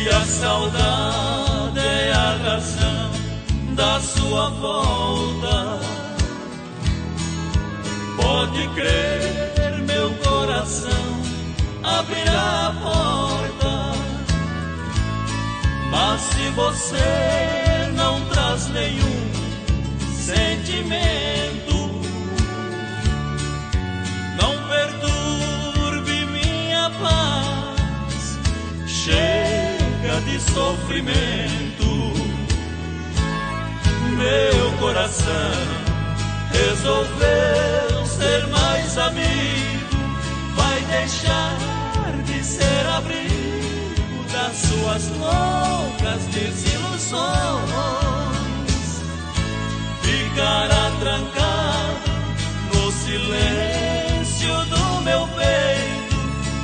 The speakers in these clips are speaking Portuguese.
E a saudade é a razão da sua volta. Pode crer, meu coração abrirá a porta. Mas se você não traz nenhum sentimento, não perturbe minha paz. Chega de sofrimento. Meu coração resolveu ser mais amigo. Vai deixar de ser abrigo das suas loucas desilusões. Ficará trancado no silêncio do meu peito.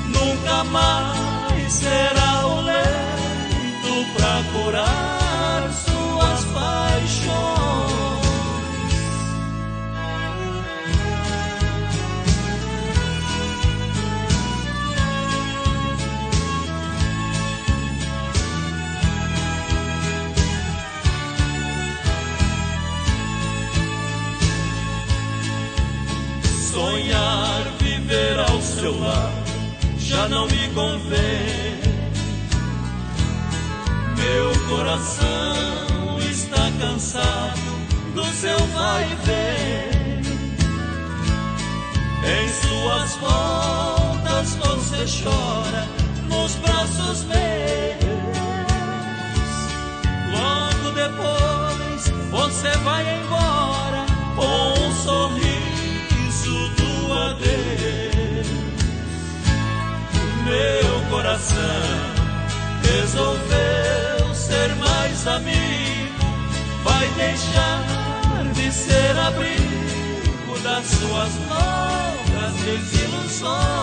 Nunca mais será o leito pra curar suas paixões. Sonhar viver ao seu lado já não me convém. Meu coração está cansado do seu vai e vem. Em suas voltas você chora nos braços meus. Logo depois você vai embora com um sorriso do adeus. Meu coração resolveu ser mais amigo. Vai deixar de ser abrigo das suas loucas desilusões.